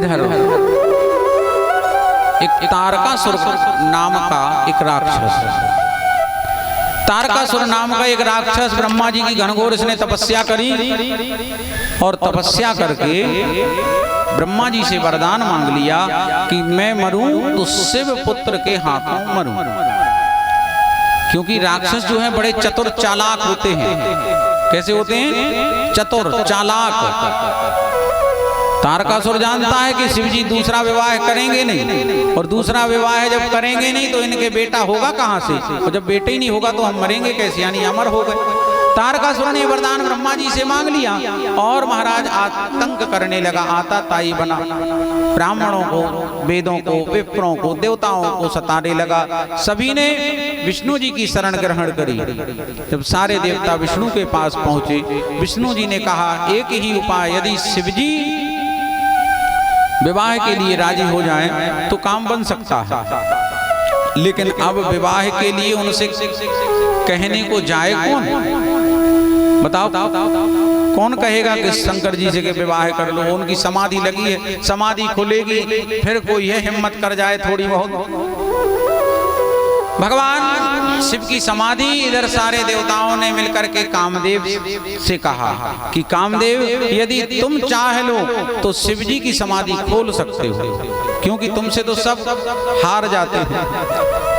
इधर एक तारकासुर नाम का एक राक्षस, तारकासुर नाम का एक राक्षस ब्रह्मा जी की घनघोर इसने तपस्या करी और तपस्या करके ब्रह्मा जी से वरदान मांग लिया कि मैं मरूं तो शिव पुत्र के हाथों मरूं। क्योंकि राक्षस जो है बड़े चतुर चालाक होते हैं। कैसे होते हैं? चतुर चालाक। तारकासुर जानता है कि शिव जी दूसरा विवाह करेंगे नहीं, और दूसरा विवाह जब करेंगे नहीं तो इनके बेटा होगा कहां से, और जब बेटे ही नहीं होगा तो हम मरेंगे कैसे, यानी अमर हो गए। तारकासुर ने वरदान ब्रह्मा जी से मांग लिया और महाराज आतंक करने लगा, आताताई बना, ब्राह्मणों को, वेदों को, विप्रों को, देवताओं को सताने लगा। सभी ने विष्णु जी की शरण ग्रहण करी। जब सारे देवता विष्णु के पास पहुंचे, विष्णु जी ने कहा एक ही उपाय, यदि शिव जी विवाह के लिए राजी हो जाएं तो काम बन सकता है, लेकिन अब विवाह के लिए उनसे कहने को जाए कौन? बताओ कौन कहेगा कि शंकर जी से के विवाह कर लो? उनकी समाधि लगी है, समाधि खुलेगी फिर कोई है हिम्मत कर जाए थोड़ी बहुत। भगवान शिव की समाधि, इधर सारे देवताओं ने मिलकर के कामदेव से कहा कि कामदेव यदि तुम चाह लो तो शिव जी की समाधि खोल सकते हो, क्योंकि तुमसे तो सब हार जाते हैं।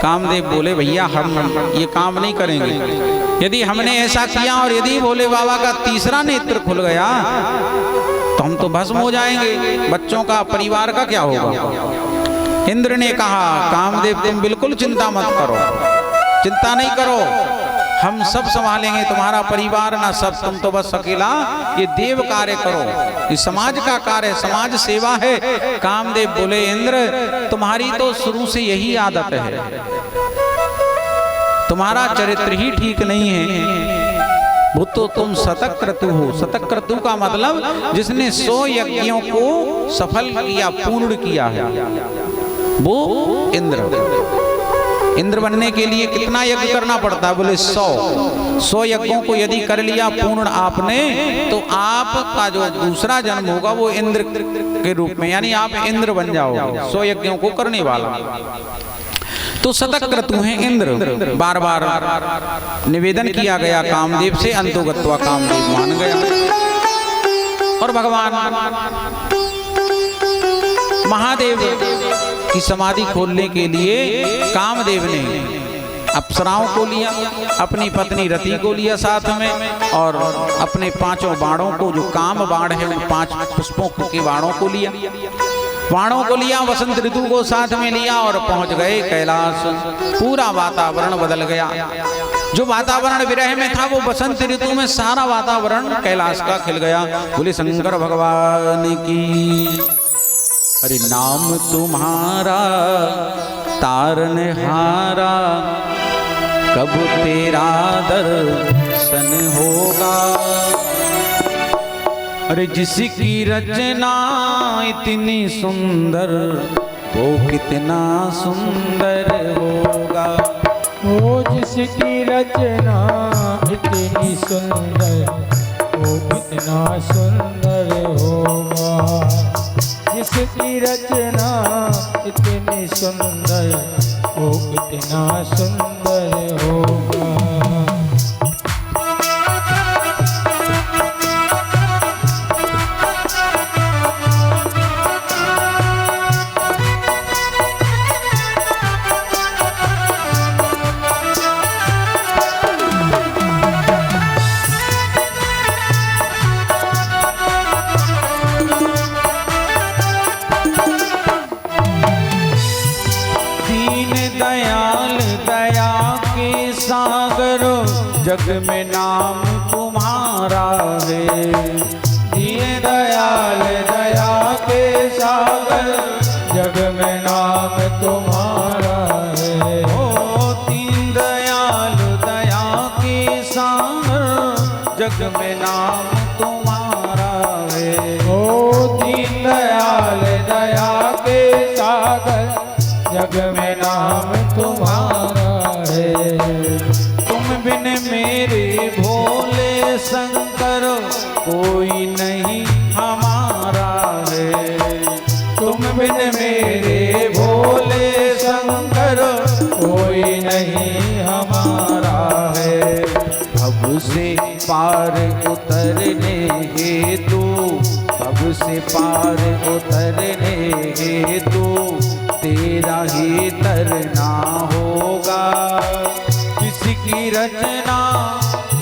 कामदेव बोले भैया हम ये काम नहीं करेंगे। यदि हमने ऐसा किया और यदि भोले बाबा का तीसरा नेत्र खुल गया तो हम तो भस्म हो जाएंगे, बच्चों का, परिवार का क्या होगा? इंद्र ने कहा कामदेव तुम बिल्कुल चिंता मत करो, चिंता नहीं करो, हम सब संभालेंगे तुम्हारा परिवार ना सब, तुम तो बस अकेला ये देव कार्य करो, ये समाज का कार्य, समाज सेवा है। कामदेव बोले इंद्र तुम्हारी तो शुरू से यही आदत है, तुम्हारा चरित्र ही ठीक नहीं है, वो तो तुम शतक्रतु हो। शतक्रतु का मतलब जिसने 100 यज्ञों को सफल किया, पूर्ण किया है, वो इंद्र। इंद्र बनने के लिए कितना यज्ञ करना पड़ता है? बोले 100 यज्ञों को यदि कर लिया पूर्ण आपने तो आपका जो दूसरा जन्म होगा वो इंद्र के रूप में, यानी आप इंद्र बन जाओगे, 100 यज्ञों को करने वाला। तो शतक्रतु हैं इंद्र। बार बार निवेदन किया गया कामदेव से, अंतोगत्वा कामदेव मान गया। और भगवान महादेव की समाधि खोलने के लिए कामदेव ने अप्सराओं को लिया, अपनी पत्नी रति को लिया साथ में, और अपने 5 बाणों को, जो काम बाण है, 5 पुष्पों के बाणों को लिया, बाणों को लिया, वसंत ऋतु को साथ में लिया और पहुंच गए कैलाश। पूरा वातावरण बदल गया। जो वातावरण विरह में था वो बसंत ऋतु में सारा वातावरण कैलाश का खिल गया। बोले शंकर भगवान की। अरे नाम तुम्हारा तारनहारा, कब तेरा दर्शन होगा। अरे जिसकी रचना इतनी सुंदर, वो कितना सुंदर होगा। वो जिसकी रचना इतनी सुंदर, वो कितना सुंदर होगा। जिसकी रचना इतनी सुंदर, वो कितना सुंदर होगा। जग में नाम तुम्हारा है। दीन दयाल दया के सागर, जग में नाम तुम्हारा है। ओ दीन दयाल दया के सागर, जग में नाम तुम्हारा है। ओ दीन दयाल दया के सागर, जग में नाम तुम्हारा है। बिन मेरे भोले शंकर कोई नहीं हमारा है। अब से पार उतरने हेतु तेरा ही तरना होगा। किसकी रचना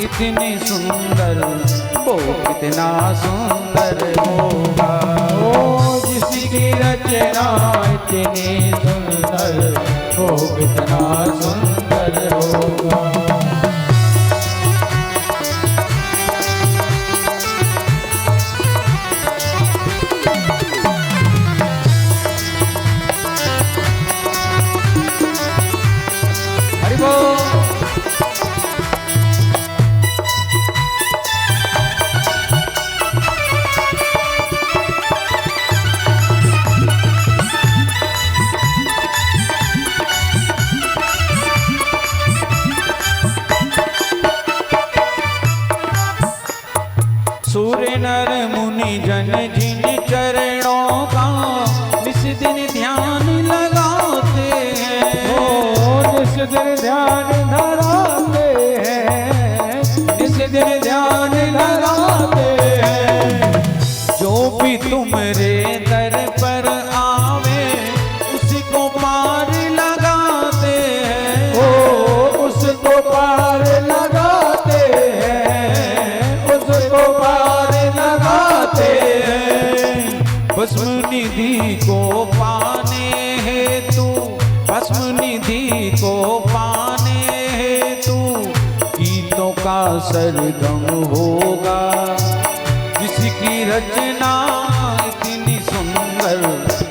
इतनी सुंदर, वो कितना सुंदर होगा। ओ जिसकी रचना इतनी सुंदर, वो कितना सुंदर होगा। हरि बोल। सूर्य नर मुनि जन जिन चरणों का निस दिन ध्यान लगाते हैं। ओ निस दिन ध्यान धराते हैं, निस दिन ध्यान लगाते हैं। जो भी तुमरे दर पर आवे उसको पार लगाते हैं। ओ उसको पार लगाते हैं, उसको पार लगाते हैं। भस्म निधि को पाने हेतु, भस्म निधि को पाने हेतु गीतों का सरगम होगा। जिसकी रचना इतनी सुंदर,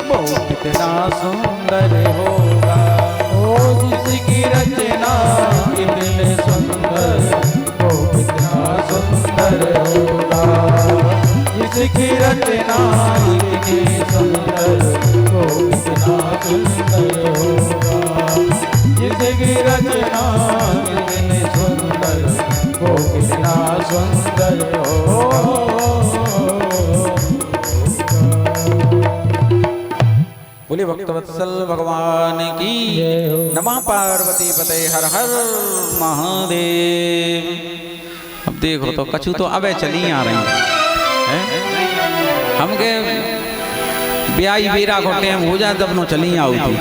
वो कितना सुंदर होगा। ओ जिसकी रचना इतनी सुंदर, वो कितना सुंदर होगा। जिसकी रचना इतनी सुंदर, वो कितना सुंदर होगा। जिसकी रचना इतनी सुंदर, वो कितना सुंदर होगा। बोले भक्तवत्सल भगवान की नमः। पार्वती पते हर हर महादेव। अब देखो तो कछु तो अबे चली आ रही हैं। हमके ब्याई बेरा को टेम हो जाए तब नो चली आओ थी।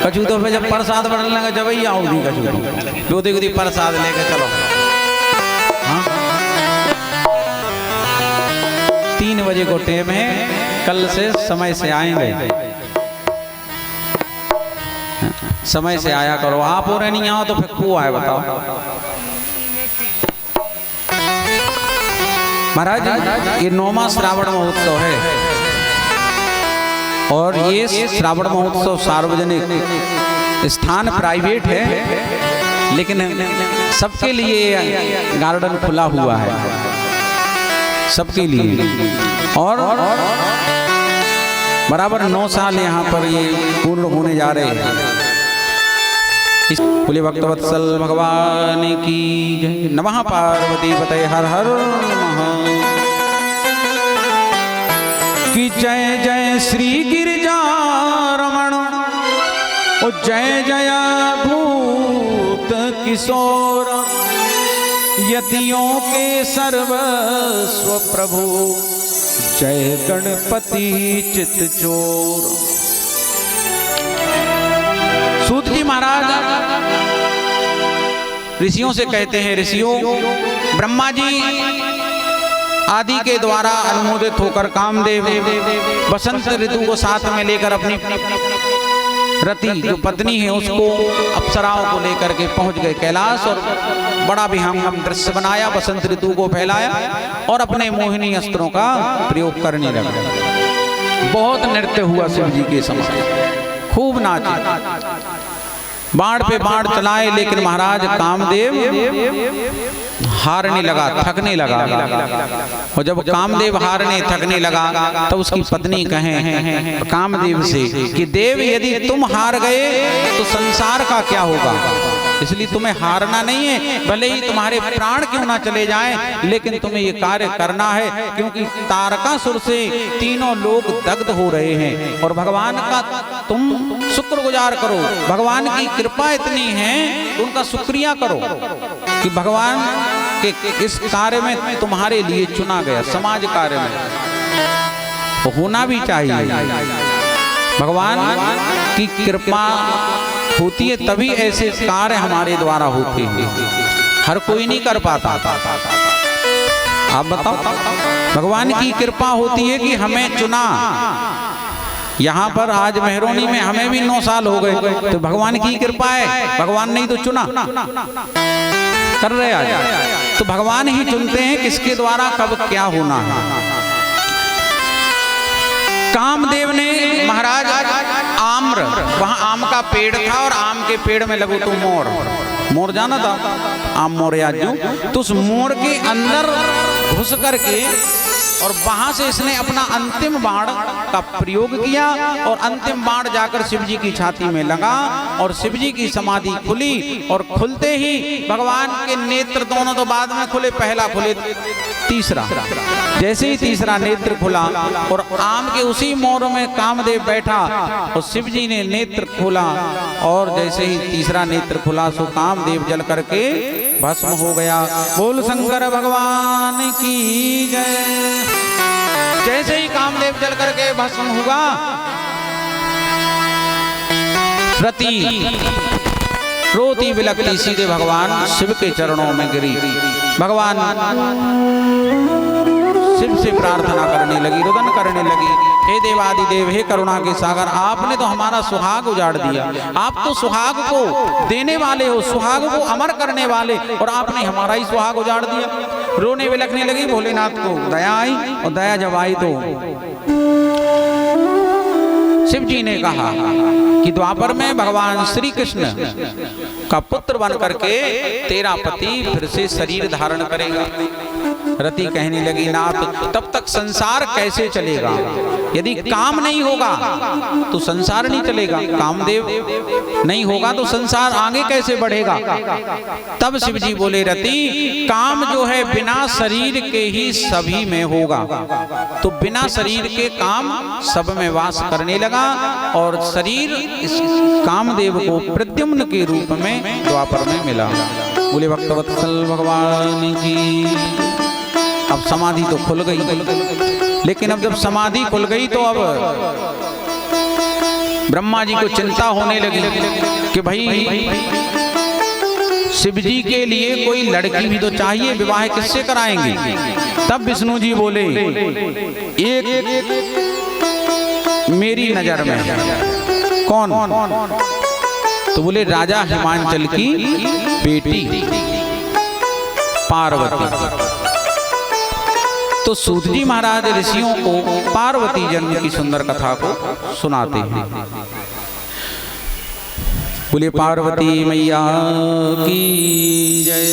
कछु तो फिर जब प्रसाद बढ़ने लगा जब ही आओ थी। कछु तो दो देखो प्रसाद लेके चलो। हाँ 3 बजे को टेम है, कल से समय से आएंगे। समय से आया करो। आप और नहीं आओ तो फिर को आए बताओ। महाराज ये 9वां श्रावण महोत्सव है और ये श्रावण महोत्सव सार्वजनिक स्थान प्राइवेट है, लेकिन सबके लिए गार्डन खुला हुआ है, सबके लिए। और बराबर 9 साल यहाँ पर ये पूर्ण होने जा रहे हैं। बोले भक्तवत्सल भगवान की जय। नमः पार्वती पते हर हर महादेव की जय। जय श्री गिरिजा रमण, ओ जय जय भूत किशोर, यतियों के सर्वस्व प्रभु, जय गणपति चित चोर। सूत जी महाराज ऋषियों से कहते हैं, ऋषियों ब्रह्मा जी आदि के द्वारा अनुमोदित होकर कामदेव बसंत ऋतु को साथ में लेकर अपनी रति जो पत्नी है उसको अप्सराओं को लेकर के पहुंच गए कैलाश, और बड़ा भी हम दृश्य बनाया, बसंत ऋतु को फैलाया और अपने मोहिनी अस्त्रों का प्रयोग करने लगा। बहुत नृत्य हुआ शिव जी के समय, खूब नाचे, बाण पे बाण चलाए, लेकिन महाराज कामदेव हारने लगा, थकने लगा। और जब कामदेव हारने थकने लगा तो उसकी पत्नी कहे कामदेव से कि देव यदि तुम हार गए तो संसार का क्या होगा, इसलिए तुम्हें हारना नहीं है, भले ही तुम्हारे प्राण क्यों ना चले जाएं, लेकिन तुम्हें ये कार्य करना है, क्योंकि तारकासुर से तीनों लोग दग्ध हो रहे हैं। और भगवान का तुम शुक्रगुजार करो, भगवान की कृपा इतनी है उनका शुक्रिया करो कि भगवान के इस कार्य में तुम्हारे लिए चुना गया, समाज कार्य में। होना भी चाहिए। भगवान की कृपा होती है तभी ऐसे कार्य हमारे द्वारा होते हैं, हर कोई नहीं कर पाता। आप बताओ, भगवान की कृपा होती है कि हमें चुना। यहाँ पर आज मेहरोनी में हमें भी 9 साल हो गए, तो भगवान की कृपा है, भगवान नहीं तो चुना कर रहे आज। तो भगवान ही चुनते हैं किसके द्वारा कब क्या होना है। कामदेव ने महाराज आम्र, वहां आम का पेड़ था और आम के पेड़ में लगो तो मोर, मोर जाना था आम मोर याजू, तो उस मोर के अंदर घुस करके और वहां से इसने अपना अंतिम बाण का प्रयोग किया और अंतिम बाण जाकर शिव जी की छाती में लगा और शिव जी की समाधि खुली। और खुलते ही भगवान के नेत्र दोनों तो बाद में खुले, पहला खुले तीसरा, जैसे ही तीसरा नेत्र खुला और आम के उसी मोर में कामदेव बैठा और शिव जी ने नेत्र खोला और जैसे ही तीसरा नेत्र खुला सो कामदेव जल करके भस्म हो गया। बोल शंकर भगवान की जय। जैसे ही कामदेव जल करके भस्म हुआ, रति रोती बिलकती सीधे भगवान शिव के चरणों में गिरी। भगवान शिव से प्रार्थना करने लगी, रुदन करने लगी, हे देवादिदेव, हे करुणा के सागर, आपने तो हमारा सुहाग उजाड़ दिया। आप तो सुहाग को देने वाले हो, सुहाग को अमर करने वाले, और आपने हमारा ही सुहाग उजाड़ दिया। रोने बिलखने लगी। भोलेनाथ को दया आई और दया जब आई तो शिव जी ने कहा कि द्वापर में भगवान श्री कृष्ण का पुत्र बन करके तेरा पति फिर से शरीर धारण करेगा। रति कहने लगी, नाथ तब तक संसार कैसे चलेगा? यदि काम नहीं होगा तो संसार नहीं चलेगा, कामदेव नहीं होगा तो संसार आगे कैसे बढ़ेगा? तब शिव जी बोले, रति काम जो है बिना शरीर के ही सभी में होगा, तो बिना शरीर के काम सब में वास करने लगा और शरीर इस कामदेव को प्रद्युम्न के रूप में द्वापर में मिला। बोले भक्तवत्सल भगवान की। अब समाधि तो खुल गई, लेकिन अब जब समाधि खुल गई तो अब ब्रह्मा जी को चिंता होने लगी कि भाई शिव जी के लिए कोई लड़की भी तो चाहिए, विवाह किससे कराएंगे? तब विष्णु जी बोले, एक मेरी नजर में है। कौन? तो बोले राजा हिमांचल की बेटी पार्वती। तो सूत जी महाराज ऋषियों को पार्वती जन्म की सुंदर कथा को सुनाते हैं। बोले पार्वती मैया की जय।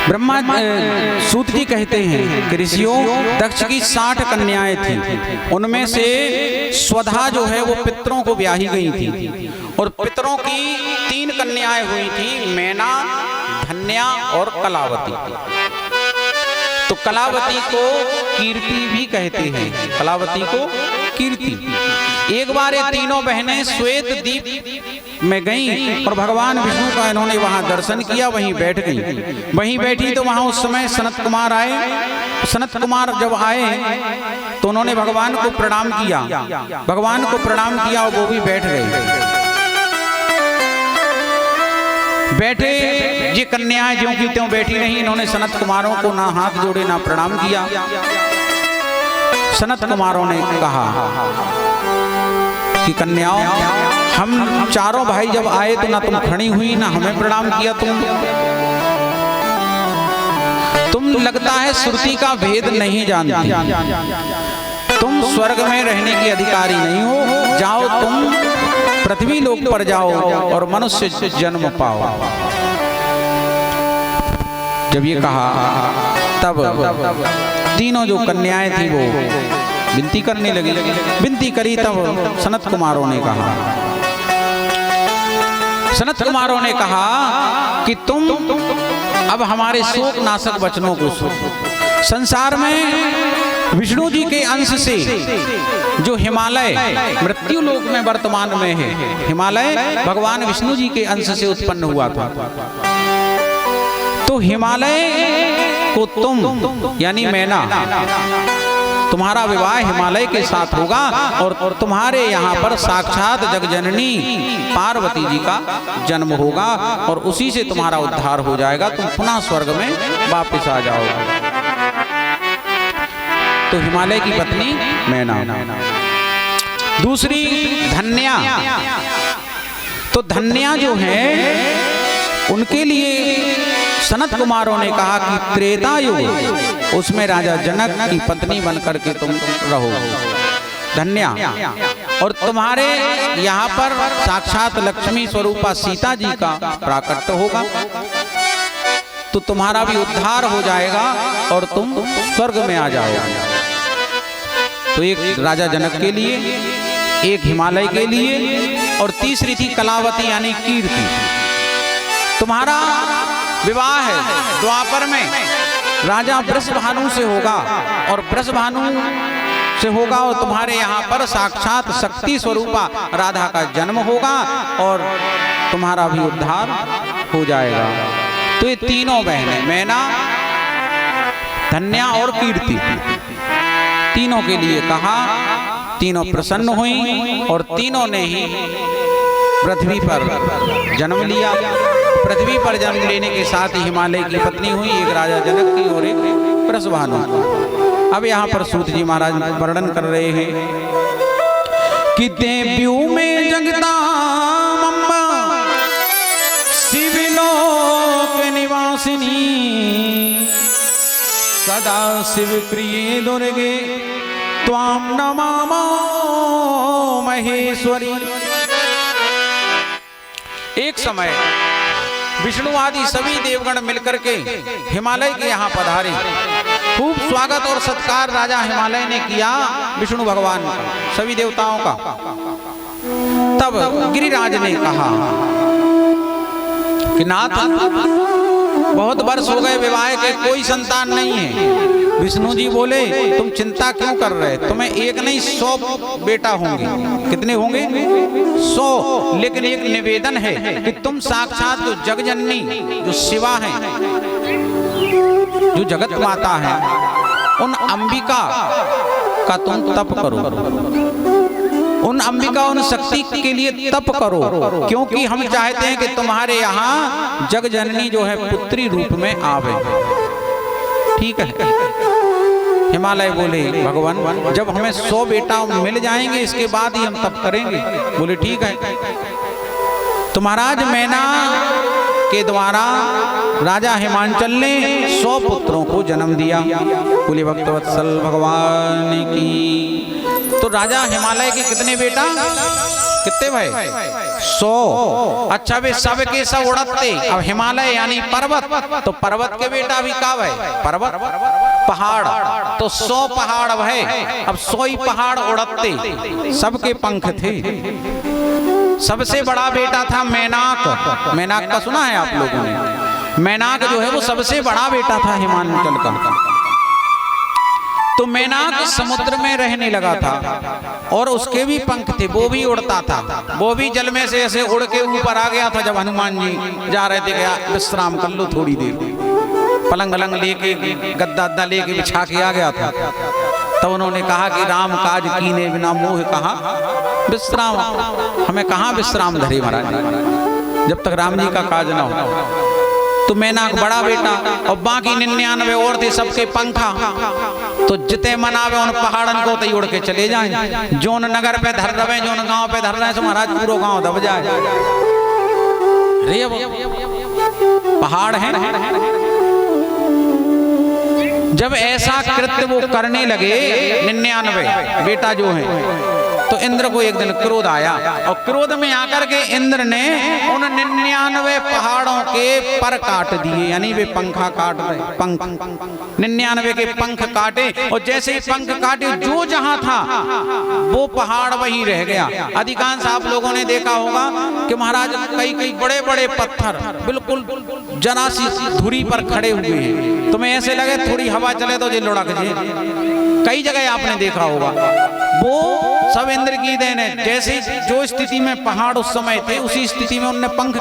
ब्रह्मा सूत जी कहते हैं कि ऋषियों, दक्ष की 60 कन्याएं थी, उनमें से स्वधा जो है वो पितरों को ब्याही गई थी और पितरों की 3 कन्याएं हुई थी, मैना, धन्या और कलावती। तो कलावती को कीर्ति भी कहते हैं, कलावती को कीर्ति। एक बार ये तीनों बहनें श्वेत द्वीप में गईं और भगवान विष्णु का इन्होंने वहां दर्शन किया, वहीं बैठ गईं। वहीं बैठी तो वहां उस समय सनत कुमार आए। सनत कुमार जब आए तो उन्होंने भगवान को प्रणाम किया, भगवान को प्रणाम किया और वो भी बैठ गए। बैठे ये कन्याएं ज्यों की त्यों बैठी रही, इन्होंने सनत कुमारों को ना हाथ जोड़े ना प्रणाम किया। सनत कुमारों ने कहा कि कन्याओं, हम चारों भाई जब आए तो ना तुम खड़ी हुई ना हमें प्रणाम किया। तुम लगता है श्रुति का भेद नहीं जानती, तुम स्वर्ग में रहने की अधिकारी नहीं हो, जाओ तुम पृथ्वी लोक पर जाओ और मनुष्य जन्म पाओ। जब ये कहा तब तीनों जो कन्याएं थी वो विनती करने लगी। विनती करी तब सनत कुमारों ने कहा, सनत कुमारों ने कहा कि तुम अब हमारे शोक नाशक वचनों को सुनो। संसार में विष्णु जी के अंश से जो हिमालय मृत्यु लोक में वर्तमान में है, हिमालय भगवान विष्णु जी के अंश से उत्पन्न हुआ था। तो हिमालय को तुम यानी मैना, तुम्हारा विवाह हिमालय के साथ होगा और तुम्हारे यहाँ पर साक्षात जगजननी पार्वती जी का जन्म होगा और उसी से तुम्हारा उद्धार हो जाएगा, तुम पुनः स्वर्ग में वापस आ जाओगे। तो हिमालय की पत्नी मैना। दूसरी धन्या। तो धन्या जो है उनके लिए सनत कुमारों ने कहा कि त्रेता युग उसमें राजा जनक की पत्नी बनकर के तुम रहो धन्या, और तुम्हारे यहाँ पर साक्षात लक्ष्मी स्वरूपा सीता जी का प्राकट्य होगा, तो तुम्हारा भी उद्धार हो जाएगा और तुम स्वर्ग में आ जाओगे। तो एक राजा जनक के लिए, एक हिमालय के लिए, और तीसरी थी कलावती यानी कीर्ति। तुम्हारा विवाह है द्वापर में राजा वृषभानु से होगा, और वृषभानु से होगा और तुम्हारे यहाँ पर साक्षात शक्ति स्वरूपा राधा का जन्म होगा और तुम्हारा भी उद्धार हो जाएगा। तो ये तीनों बहनें मैना, धन्या और कीर्ति, तीनों के लिए कहा, तीनों प्रसन्न हुई और तीनों ने ही पृथ्वी पर जन्म लिया। पृथ्वी पर जन्म लेने के साथ ही हिमालय की पत्नी हुई, एक राजा जनक की और एक वृषभानु। अब यहाँ पर सूत जी महाराज वर्णन कर रहे हैं कि देव्यू में जगता मम्मा शिवलोक निवासिनी सदा शिव प्रिय दुर्गे त्वाम नमामो महेश्वरी। एक समय विष्णु आदि सभी देवगण मिलकर के हिमालय के यहाँ पधारे। खूब स्वागत और सत्कार राजा हिमालय ने किया विष्णु भगवान का, सभी देवताओं का। तब गिरिराज ने कहा कि नाथ, बहुत वर्ष हो गए विवाह के, कोई संतान नहीं है। विष्णु जी बोले तुम चिंता क्यों कर रहे, तुम्हें एक नहीं 100 बेटा होंगे। कितने होंगे? 100। लेकिन एक निवेदन है कि तुम साक्षात जो जगजननी जो शिवा है, जो जगत माता है, उन अंबिका का तुम तप करो, उन अंबिका उन शक्ति के लिए तप करो, क्योंकि हम चाहते हैं कि तुम्हारे यहाँ जगजननी जो है पुत्री रूप में आवे। ठीक है। हिमालय बोले भगवान जब हमें 100 बेटा मिल जाएंगे इसके बाद ही हम तप करेंगे। बोले ठीक है। तो महाराज मैना के द्वारा राजा हिमांचल ने 100 पुत्रों को जन्म दिया। बोले भक्तवत्सल भगवान की। तो राजा हिमालय के कितने बेटा, कितने भाई? 100। अच्छा वे सब के सब उड़ते। अब हिमालय यानी पर्वत, तो पर्वत के बेटा भी का है? पर्वत, पहाड़। तो 100 पहाड़ है। अब 100 ही पहाड़ उड़ते, सबके पंख थे। सबसे बड़ा बेटा था मैनाक। मैनाक का सुना है आप लोगों ने? मैनाक जो है वो सबसे बड़ा बेटा था हिमांचल का। तो मैनाक समुद्र में रहने लगा था और उसके भी पंख थे, वो भी उड़ता था। वो भी जल में से ऐसे उड़ के ऊपर आ गया था। जब हनुमान जी जा रहे थे, गया विश्राम कर लो थोड़ी देर, पलंग अलंग लेके गद्दा अद्दा लेके बिछा के आ गया था। तब उन्होंने कहा कि राम काज कीने बिना मोह कहा विश्राम। हमें कहाँ विश्राम धरे महाराज, जब तक राम जी का काज ना हो। तो मैनाक बड़ा बेटा और बाकी 99 और थे, सबके पंखा। तो जिते मनावे उन पहाड़न को तो उड़ के चले जाएं। जोन नगर पे धर रहे, जोन गांव पे धर रहे, तो महाराज पूरा गांव दब जाए। रे पहाड़ है। जब ऐसा कृत्य वो करने लगे 99 बेटा जो है, तो इंद्र को एक दिन क्रोध आया और क्रोध में आकर के इंद्र ने उन 99 पहाड़ों के पर काट दिए, यानी वे पंखा काट रहे, पंख 99 के पंख काटे और जैसे ही पंख काटे जो जहां था वो पहाड़ वही रह गया। अधिकांश आप लोगों ने देखा होगा कि महाराज कई कई बड़े बड़े पत्थर बिल्कुल जरा सी धुरी पर खड़े हुए हैं, तुम्हें ऐसे लगे थोड़ी हवा चले तो ये लुढ़क जाए, कई जगह आपने देखा होगा। वो सब इंद्र की देन है। जैसे जो स्थिति में पहाड़ उस समय थे उसी स्थिति में उन्होंने पंख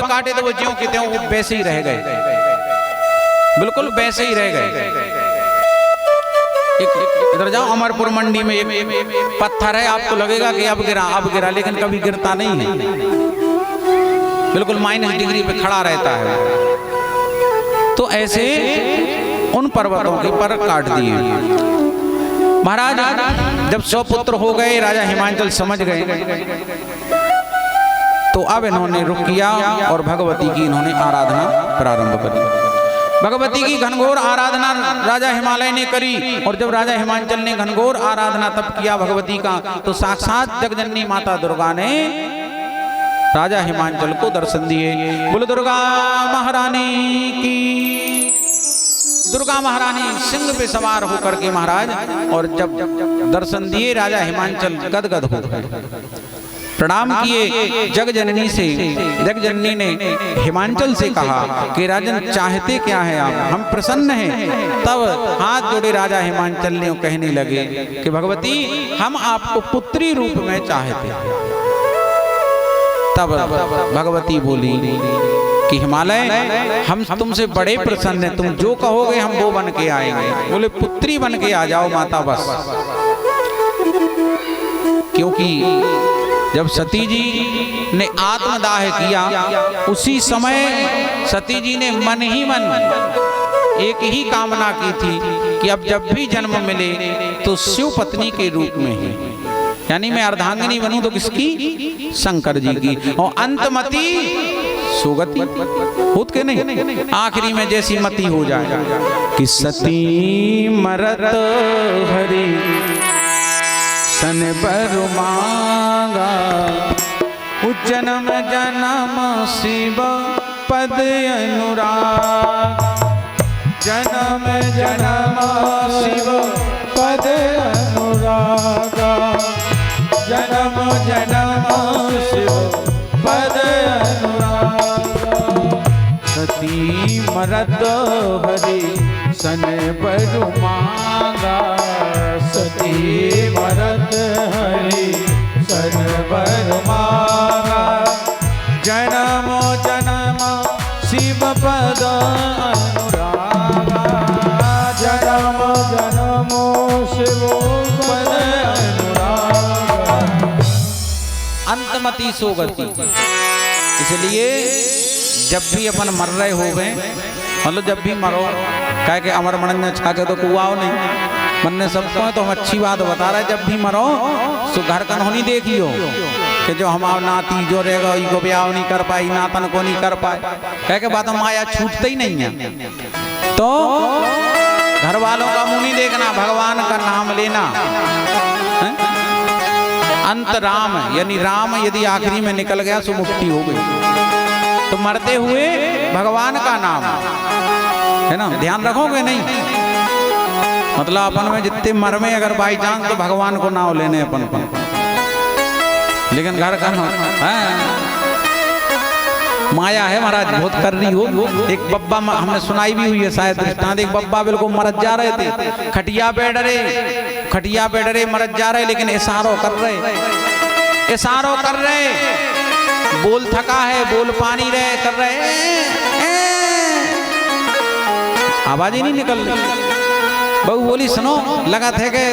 काटे तो वो ज्यों के त्यों वो वैसे ही रह गए, बिल्कुल वैसे ही रह गए। इधर जाओ, अमरपुर मंडी में एक पत्थर है, आपको लगेगा कि अब गिरा, लेकिन कभी गिरता नहीं है, बिल्कुल -डिग्री पे खड़ा रहता है। तो ऐसे उन पर्वतों के पर काट दिए। महाराज जब 100 पुत्र हो गए, राजा हिमांचल समझ गए, तो अब इन्होंने रुक किया और भगवती की इन्होंने आराधना प्रारंभ करी। भगवती की घनघोर आराधना राजा हिमालय ने करी और जब राजा हिमांचल ने घनघोर आराधना तब किया भगवती का, तो साक्षात जगजननी माता दुर्गा ने राजा हिमांचल को दर्शन दिए। बोलो दुर्गा महारानी की। दुर्गा महारानी सिंह पे सवार होकर के महाराज, और जब दर्शन दिए राजा हिमांचल गदगद हो गए, प्रणाम किए जगजननी से। जगजननी ने हिमांचल से कहा कि राजन चाहते क्या है आप, हम प्रसन्न हैं। तब हाथ जोड़े राजा हिमांचल ने कहने लगे कि भगवती हम आपको पुत्री रूप में चाहते हैं। तब भगवती बोली कि हिमालय हम तुमसे बड़े प्रसन्न हैं, तुम जो कहोगे हम वो बन के आएंगे। बोले पुत्री बन के आ जाओ माता बस। क्योंकि जब सती जी ने आत्मदाह किया उसी समय सती जी ने मन ही मन एक ही कामना की थी कि अब जब भी जन्म मिले तो शिव पत्नी के रूप में ही, यानी मैं अर्धांगिनी बनूं तो किसकी, शंकर जी की, और अंतमति सुगति खुद के नहीं, आखिरी में जैसी मति हो जाए कि सती मरत हरि सन पर मांगा, जन्म जन्म शिव पद अनुराग, जन्म जन्म शिव पद अनुरागा, जन्म जन्म शिव पद अनुरागा। सती मरत हरि सन पर मांगा, सती मरत हरि सन पर मांगा, जन्म जन्म शिव पद अनुरागा, जन्म जन्म शिव पद अनुरागा। अंतमति सोगति। इसलिए जब भी अपन मर रहे हो गए, मतलब जब भी मरो, कह के अमर मणन छाके तो कुआओ नहीं, मन ने सबको तो हम अच्छी बात बता रहे, जब भी मरो तो घर कन होनी देखियो कि जो हमारा नाती जो रहेगा इको ब्याह नहीं कर पाई, नातन को नहीं कर पाए, कह के बात माया छूटते ही नहीं है। तो घर वालों का मुंह नहीं देखना, भगवान का नाम लेना। अंत राम, यानी राम यदि आखिरी में निकल गया तो मुक्ति हो गई। तो मरते हुए भगवान का नाम है ना, ध्यान रखोगे नहीं, मतलब अपन में जितने मर में अगर बाई चांस तो भगवान को नाम लेने अपन, लेकिन घर का माया है महाराज, बहुत कर रही हो। एक बब्बा हमने सुनाई भी हुई है शायद दृष्टांत, एक बब्बा बिल्कुल मरद जा रहे थे, खटिया पे डरे मरद जा रहे, लेकिन इशारों कर रहे, बोल थका है, बोल पानी रहे कर रहे, आवाज ही नहीं निकल रही। बहू बोली सुनो, लगा थे के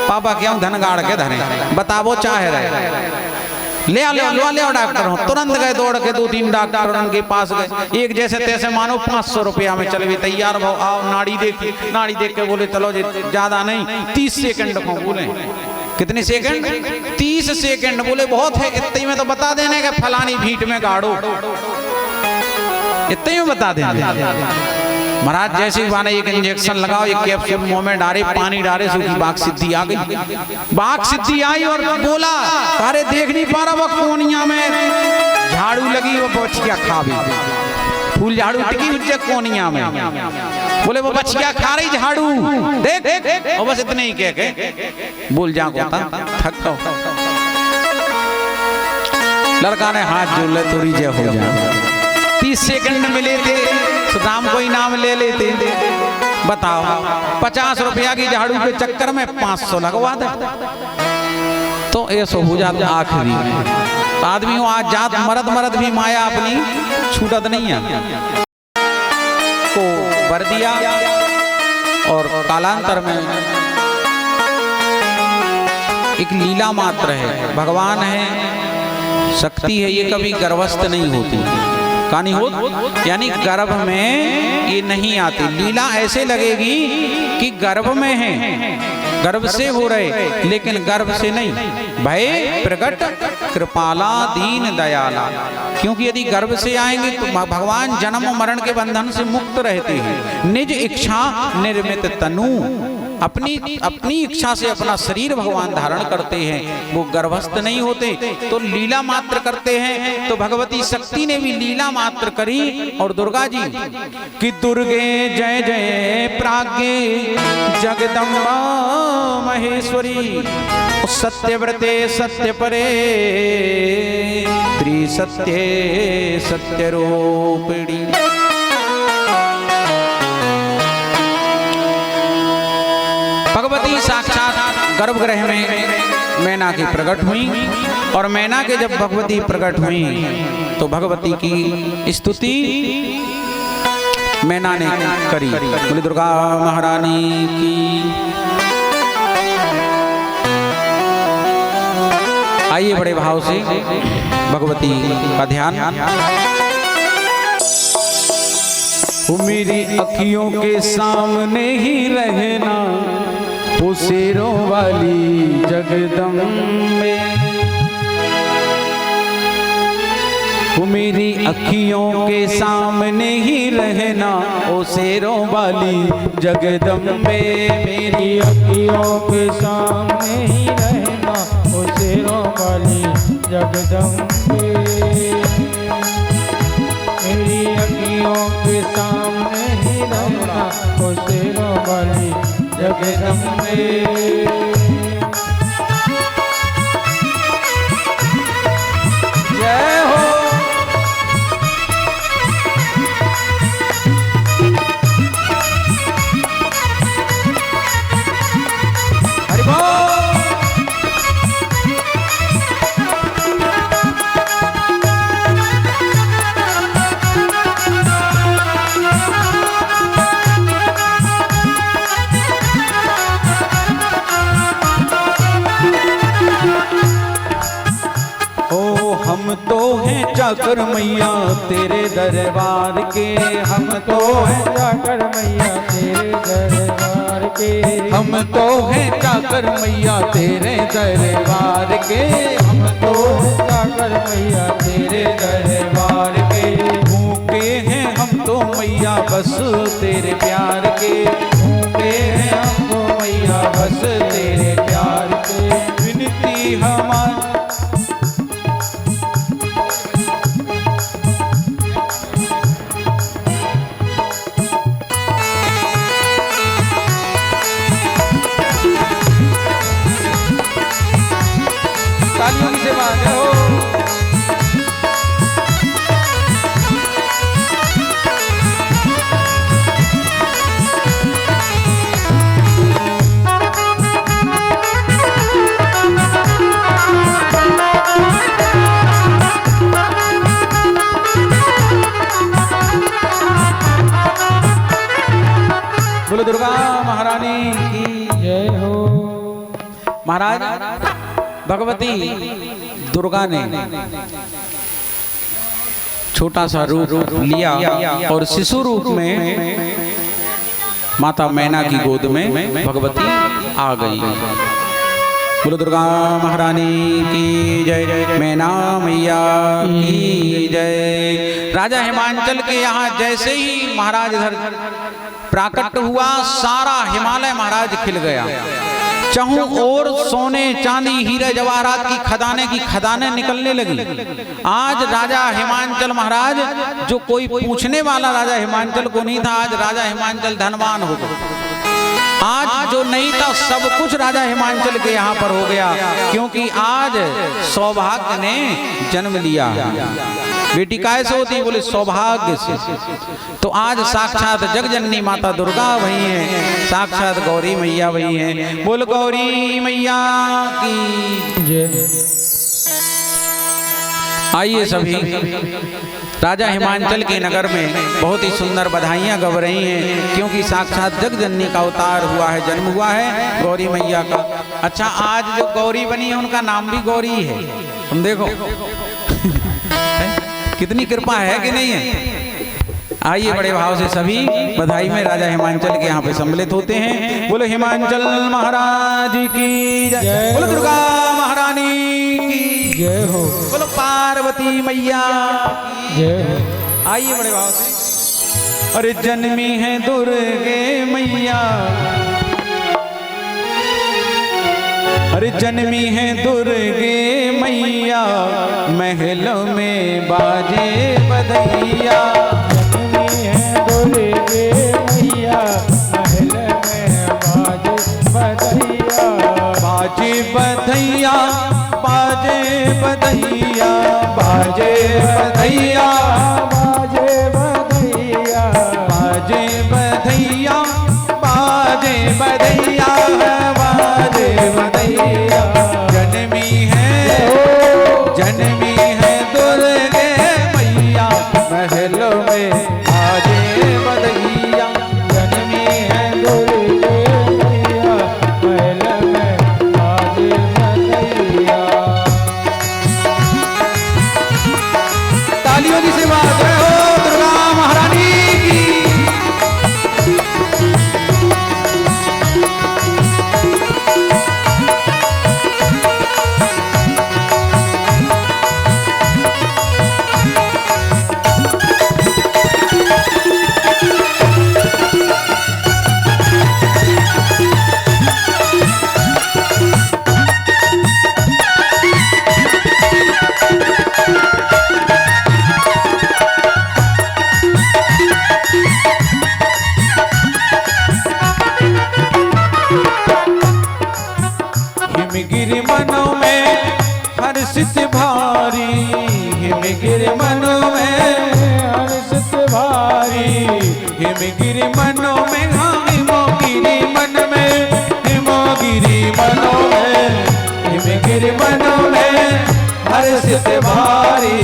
पापा क्यों धन गाड़ के धरे, बताओ चाहे रहे, ले आओ डॉक्टर हो। तुरंत गए दौड़ के, 2-3 डॉक्टर उनके पास गए, एक जैसे तैसे मानो 500 रुपया में चले तैयार भाव, आओ नाड़ी देखी, नाड़ी देख के बोले चलो जी ज्यादा नहीं 30 सेकंड को, बोले कितने सेकंड, 30 सेकंड, बोले बहुत है, इतने में तो बता देने के फलानी भीट में गाड़ो, इतने में बता देने। महाराज जैसे ही माने एक इंजेक्शन लगाओ, एक कैप्सूल मुंह में डाले, पानी डाले, सूखी बाघ सिद्धि आ गई। बाघ सिद्धि आई और बोला, अरे देख नहीं पा रहा वो कोनिया में झाड़ू लगी, वो बछिया खा भी, फूल झाड़ू टिकी हुई कोनिया में, बोले वो बछिया खा रही झाड़ू, देख। और बस इतने ही कह के बोल जा थक तो लड़का ने हाथ जोड़ ले, थोड़ी जय हो जाए। 30 सेकंड मिले थे, सुदाम को इनाम ले लेते। बताओ 50 रुपया की झाड़ू के चक्कर में 500 लगवा दे तो ऐसा हो जाता। आखिरी आदमी हो आज जात मरद भी माया अपनी छूटत नहीं है को बर दिया। और कालांतर में एक लीला मात्र है, भगवान है, शक्ति है, ये कभी गर्भस्थ नहीं होती। कहानी हो यानी गर्भ में ये नहीं आती। लीला ऐसे लगेगी कि गर्भ में है, गर्भ से हो रहे, लेकिन गर्भ से नहीं। भय प्रगट कृपाला दीन दयाला, क्योंकि यदि गर्भ से आएंगे तो भगवान जन्म मरण के बंधन से मुक्त रहते हैं। निज इच्छा निर्मित तनु, अपनी इच्छा से अपना शरीर भगवान धारण करते हैं, वो गर्भस्थ नहीं होते, तो लीला मात्र करते हैं। तो भगवती शक्ति ने भी लीला मात्र करी। और दुर्गा जी कि दुर्गे जय जय प्राज्ञे जगदम्बा महेश्वरी, सत्यव्रते सत्य परे त्रिसत्ये सत्यरूपिणी। भगवती साक्षात गर्भगृह में मैना की प्रकट हुई। और मैना के जब भगवती प्रकट हुई तो भगवती की स्तुति मैना ने करी। बोली दुर्गा महारानी की। आइए बड़े भाव से भगवती का ध्यान। मेरी अखियों के सामने ही रहना, वो शेरों वाली जगदम्बे। वो मेरी अखियों के सामने ही रहना, वो शेरों वाली जगदम्बे। मेरी अखियों के सामने ही रहना, वो शेरों वाली जगदम्बे। मेरी अखियों के सामने ही रहना, वो शेरों वाली जगदम्बे। जय हो। हरि बोल। हम तो हैं चाकर मैया तेरे दरबार के, हम तो हैं चाकर मैया तेरे दरबार के। हम तो हैं चाकर मैया तेरे दरबार के, हम तो हैं चाकर मैया तेरे दरबार के। भूखे हैं हम तो मैया बस तेरे प्यार के, भूखे हैं हम तो मैया बस तेरे प्यार के। विनती हमारी तालियों की सेवा हो। बोलो दुर्गा महारानी की जय हो। महाराज भगवती दुर्गा ने छोटा सा रूप लिया और शिशु रूप में माता मैना की गोद में भगवती आ गई। बोलो दुर्गा महारानी की जय, मैना मैया की जय। राजा हिमांचल के यहाँ जैसे ही महाराज इधर प्राकट हुआ, सारा हिमालय महाराज खिल गया। चहु और सोने चांदी हीरे जवाहरात की खदानें निकलने लगी। आज राजा हिमांचल महाराज, जो कोई पूछने वाला राजा हिमांचल को नहीं था, आज राजा हिमांचल धनवान हो गया। आज जो नहीं था सब कुछ राजा हिमांचल के यहाँ पर हो गया, क्योंकि आज सौभाग्य ने जन्म लिया। बेटी काय से होती है? बोले सौभाग्य से। तो आज साक्षात जगजननी माता दुर्गा वही है, साक्षात गौरी मैया वही है। बोल गौरी मैया की जय। आइए सभी, राजा हिमांचल के नगर में बहुत ही सुंदर बधाइयाँ गव रही हैं, क्योंकि साक्षात जगजननी का अवतार हुआ है, जन्म हुआ है गौरी मैया का। अच्छा, आज जो गौरी बनी है उनका नाम भी गौरी है। तुम देखो कितनी कृपा है कि नहीं है। आइए बड़े भाव से सभी बधाई में राजा हिमांचल के यहाँ पे सम्मिलित होते हैं। बोलो हिमांचल महाराज की जय, बोलो दुर्गा महारानी की जय हो, बोलो पार्वती मैया जय हो। आइए बड़े भाव से। अरे जन्मी है दुर्गे मैया, अरे जन्मी है दुर्गे मैया, महलों में बाजे बधैया। जन्मी है दुर्गे मैया, महल में बाजे बधैया। बाजे बधैया, बाजे बधैया, बाजे बधैया, बाजे बधैया, बाजे बधैया, बाजे बधैया, बाजे बधैया। जन्मी है दुर्गे मैया, महलों में बाजे बधैया। जन्मी है दुर्गे मैया, महलों में बाजे बधैया। तालियों की सेवा जय हो दुर्गा महारानी की। हिमगिरि मनों में हर्षित भारी, हिमगिरि मनों में हर्षित भारी। हिमगिरि मनों में, हाँ हिमगिरि मन में, हिमगिरि मनों में, हिमगिरि मनों में हर्षित भारी।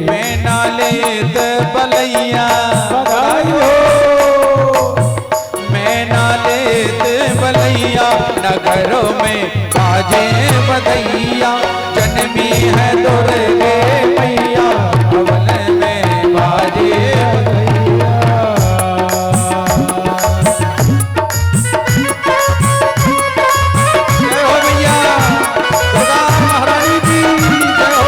मैं नालेत बलैया बधाइयो, मैं नालेत बलैया, नगरों में बाजे बधैया। जन्मी है दुर्गे मैया, भवन में बाजे बधैया। जय हो मैया दुर्गा महारानी की जय हो।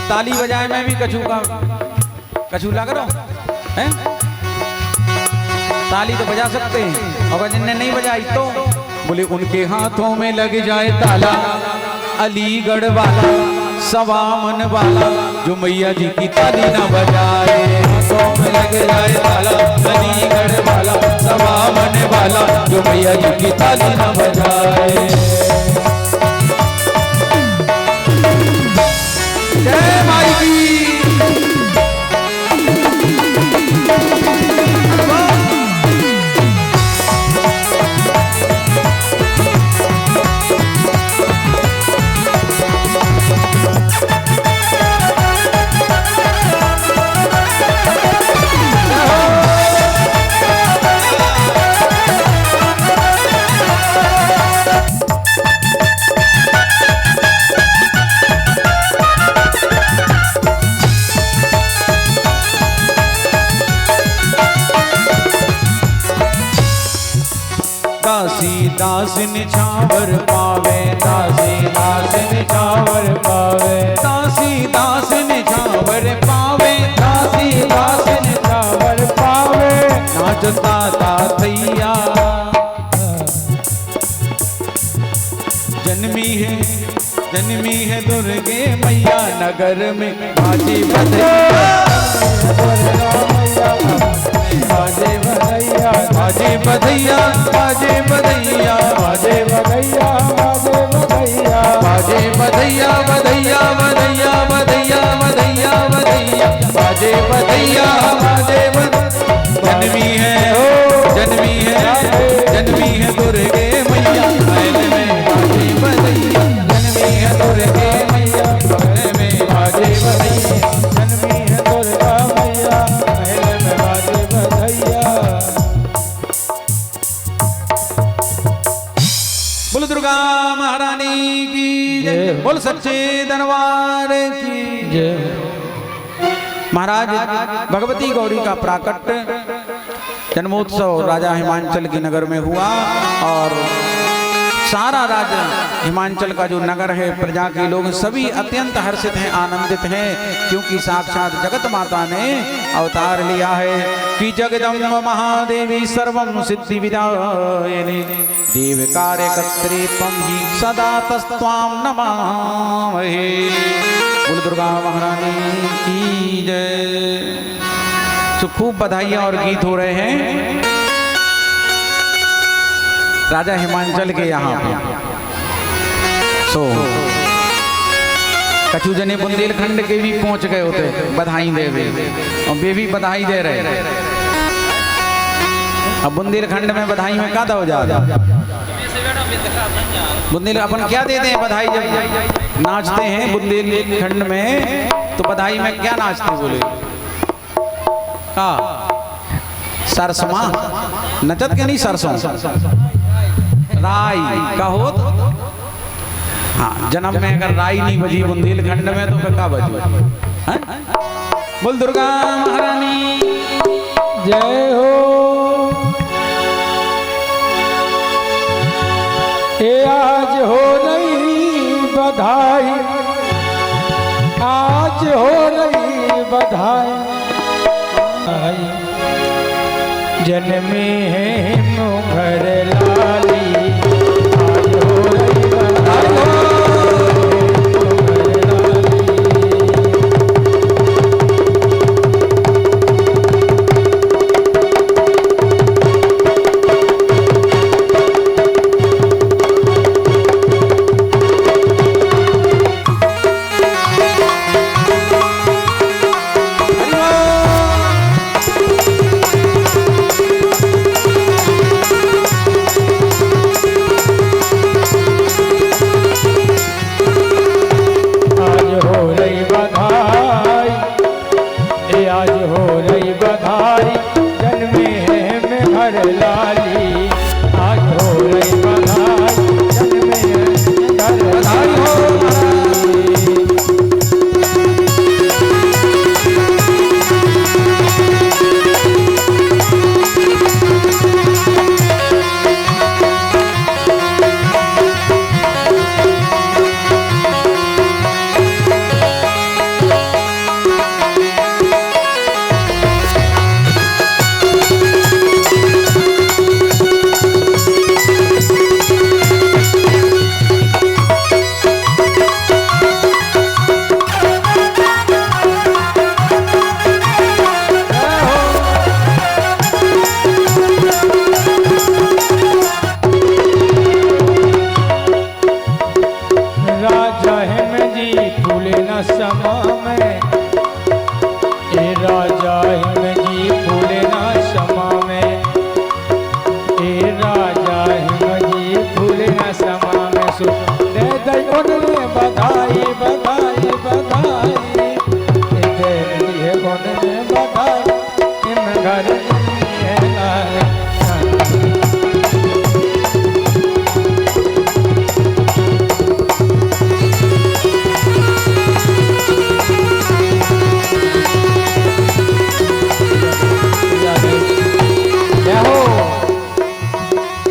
ताली बजाए मैं भी कछूला करो हैं? ताली तो बजा सकते हैं, और जिनने नहीं बजाई तो बोले उनके हाथों में लग जाए ताला। अलीगढ़ वाला सवा मन वाला, जो मैया जी की ताली ना बजाए। हाथों में लग जाए ताला, अलीगढ़ वाला सवा मन वाला, जो मैया जी की ताली ना बजाए। जय माई की। दास निछावर पावे, दासी दास निछावर पावे, दासी दास निछावर पावे, दासी दास निछावर पावे, नाचता ता थैया जन्मी है दुर्गे मैया, नगर में बाजे बधैया, बाजे बधैया, बाजे बधैया, बाजे बधैया, बाजे बधैया, बाजे बधैया, बधैया बधैया, बधैया बधैया, बधैया बधैया, बाजे बधैया, बाजे जन्मी है दुर्गे मैया, महल में बाजे बधैया, जन्मी है दुर्गे मैया, महल में बाजे बधैया, जन्मी है दुर्गा मैया, महल में बाजे बधैया। बोल दुर्गा महारानी की जय, बोल सच्चे दरबार की जय। महाराज भगवती गौरी का प्राकट्य जन्मोत्सव राजा हिमांचल के नगर में हुआ और सारा राज्य हिमांचल का जो नगर है, प्रजा के लोग सभी अत्यंत हर्षित हैं, आनंदित हैं, क्योंकि साक्षात जगत माता ने अवतार लिया है कि जगदम्ब महादेवी सर्वं सिद्धि विदायिनी देव कार्यकर्त्री त्वं ही सदा तस्त्वां नमामहे। बोल दुर्गा महारानी की जय। तो खूब बधाइयाँ और गीत हो रहे हैं राजा हिमांचल के यहाँ पे। कछु जने बुंदेलखंड के भी पहुंच गए होते बधाई दे और वे भी बधाई दे रहे। अब बुंदेलखंड में बधाई में का हो जा बुंदेल अपन क्या देते हैं बधाई, जब नाचते हैं बुंदेलखंड में तो बधाई में क्या नाचते बोले का सरसमा नचत के नहीं सरसों राई का हो। हाँ, जन्म में अगर राई नहीं बजी बुंदेलखंड में तो फिर का बजी। बोल दुर्गा महारानी जय हो। ये आज हो रही बधाई, आज हो रही बधाई, जन्मे है मुखर लाली, आज हो रही बधाई।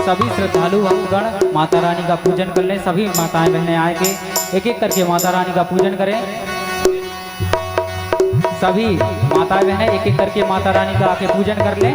सभी श्रद्धालु भक्तगण माता रानी का पूजन कर लें। सभी माताएं बहनें आए के एक एक करके माता रानी का पूजन करें। सभी माताएं बहनें एक एक करके माता रानी का आके पूजन कर लें।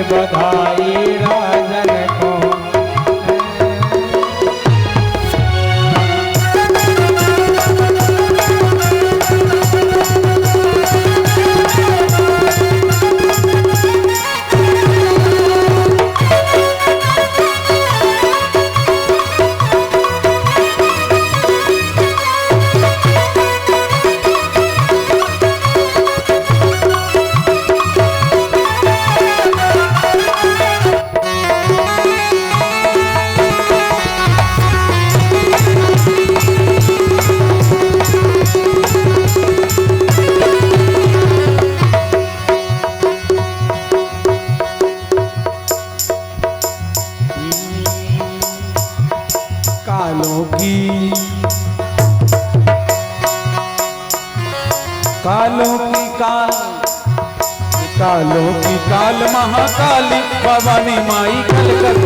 बधाई राजन को। कालों की काल महाकाली भवानी माई कलकत्ता